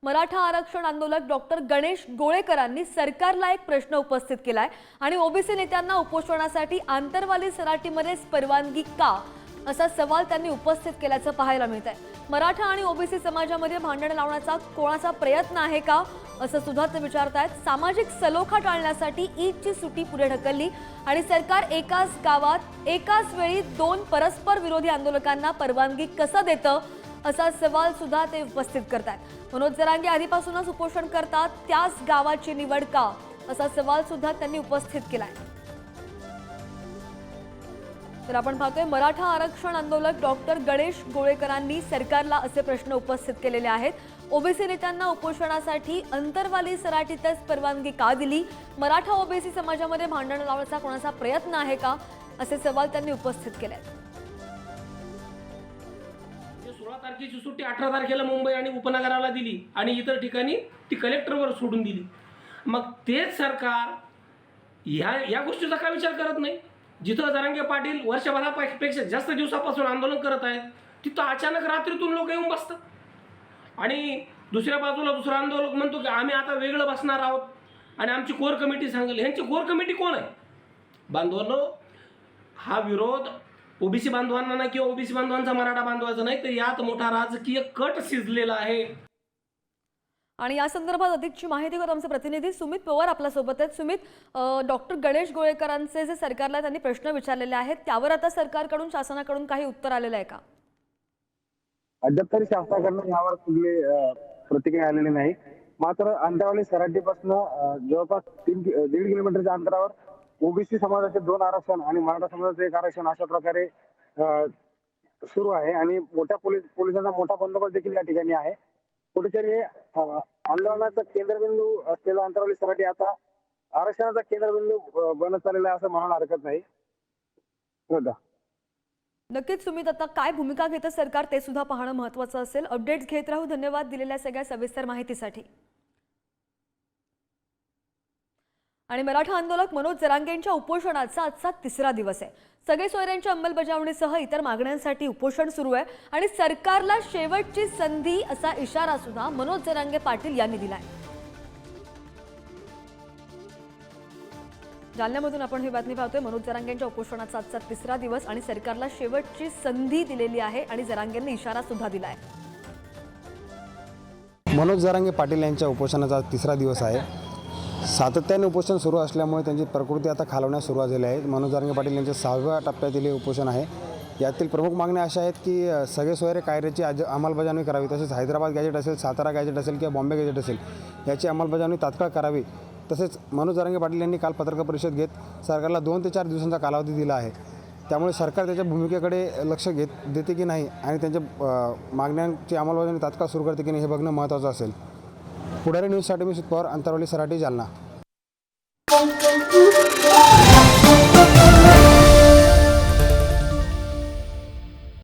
मराठा आरक्षण आंदोलक डॉक्टर गणेश गोळेकरांनी सरकारला एक प्रश्न उपस्थित केलाय आणि ओबीसी नेत्यांना उपोषणासाठी आंतरवाली सराटीमध्येच परवानगी का असा सवाल त्यांनी उपस्थित केल्याचं पाहायला मिळतंय। मराठा आणि ओबीसी समाजामध्ये भांडण लावण्याचा कोणाचा प्रयत्न आहे का असं सुद्धा ते विचारतायत। सामाजिक सलोखा टाळण्यासाठी ईदची सुट्टी पुढे ढकलली आणि सरकार एकाच गावात एकाच वेळी दोन परस्पर विरोधी आंदोलकांना परवानगी कसं देतं असा सवाल सुद्धा ते उपस्थित करतात। मनोज जरांगे आधीपासूनच उपोषण करतात, त्याच गावाची निवड का असा सवाल सुद्धा त्यांनी उपस्थित केलाय। तर आपण पाहतोय मराठा आरक्षण आंदोलक डॉक्टर गणेश गोळेकरांनी सरकारला असे प्रश्न उपस्थित केलेले आहेत। ओबीसी नेत्यांना उपोषणासाठी अंतरवाली सराटीतच परवानगी का दिली? मराठा ओबीसी समाजामध्ये भांडण लावण्याचा कोणाचा प्रयत्न आहे का असे सवाल त्यांनी उपस्थित केले। 16 तारखेची सुट्टी 18 तारखेला मुंबई आणि उपनगराला दिली आणि इतर ठिकाणी ती कलेक्टरवर सोडून दिली। मग तेच सरकार या गोष्टीचा का विचार करत नाही? जिथं जरांगे पाटील वर्षभरापेक्षा जास्त दिवसापासून आंदोलन करत आहेत तिथं अचानक रात्रीतून लोक येऊन बसतात आणि दुसऱ्या बाजूला दुसरा आंदोलक म्हणतो की आम्ही आता वेगळं बसणार आहोत आणि आमची कोर कमिटी सांगेल। ह्यांची कोर कमिटी कोण आहे? बांधवांनो, हा विरोध ओबीसी बांधवांना नाही किंवा ओबीसी बांधवांचा मराठा बांधवांचा नाही, तर यात मोठा राजकीय कट शिजलेला आहे। आणि या संदर्भात अधिकची माहिती देत आमचे प्रतिनिधी सुमित पवार आपल्या सोबत आहेत। सुमित, डॉक्टर गणेश गोळेकरांचे जे सरकारला त्यांनी प्रश्न विचारलेले आहेत त्यावर आता सरकारकडून शासनाकडून काही उत्तर आलेलं आहे का? अद्याप तरी शासनाकडून यावर कुठली प्रतिक्रिया आलेली नाही। मात्र अंतरावली सराटीपासून जवळपास 1.5 किलोमीटरच्या अंतरावर ओबीसी समाजाचे 2 आरक्षण आणि मराठा समाजाचे 1 आरक्षण अशा प्रकारे सुरू आहे आणि मोठ्या पोलिसांचा मोठा बंदोबस्त देखील या ठिकाणी आहे। कुठेतरी आंदोलनाचा केंद्रबिंदू असलेला अंतरावली सराटी आता आरक्षणाचा केंद्रबिंदू बनत चाललेला आहे असं म्हणायला हरकत नाही। नक्कीच सुमित, आता काय भूमिका घेतं सरकार ते सुद्धा पाहणं महत्त्वाचं असेल। अपडेट्स घेत राहू। धन्यवाद दिलेल्या सगळ्या सविस्तर माहितीसाठी। आणि मराठा आंदोलक मनोज जरांगेंच्या उपोषणाचा आजचा 3रा दिवस आहे। सगळे सोयऱ्यांच्या अंमलबजावणीसह इतर मागण्यांसाठी उपोषण सुरू आहे आणि सरकारला शेवटची संधी असा इशारा सुद्धा मनोज जरांगे पाटील यांनी दिलाय। जालन्यामधून आपण ही बातमी पाहतोय। मनोज जरांगेंच्या उपोषणाचा आजचा 3रा दिवस आणि सरकारला शेवटची संधी दिलेली आहे आणि जरांगेंनी इशारा सुद्धा दिलाय। मनोज जरांगे पाटील यांच्या उपोषणाचा 3रा दिवस आहे। सातत्याने उपोषण सुरू असल्यामुळे त्यांची प्रकृती आता खालवण्यास सुरुवात झाली आहे। मनोज जरांगे पाटील यांच्या 6व्या टप्प्यातील हे उपोषण आहे। यातील प्रमुख मागण्या अशा आहेत की सगळे सोयरे कायद्याची अंमलबजावणी करावी, तसेच हैदराबाद गॅजेट असेल, सातारा गॅजेट असेल किंवा बॉम्बे गॅजेट असेल याची अंमलबजावणी तात्काळ करावी। तसेच मनोज जरांगे पाटील यांनी काल पत्रकार परिषद घेत सरकारला 2 ते 4 दिवसांचा कालावधी दिला आहे। त्यामुळे सरकार त्याच्या भूमिकेकडे लक्ष देते की नाही आणि त्यांच्या मागण्यांची अंमलबजावणी तात्काळ सुरू करते की नाही हे बघणं महत्त्वाचं असेल। पुढारी न्यूजसाठी मी सुमित पवार, अंतरावली सराटी, जालना।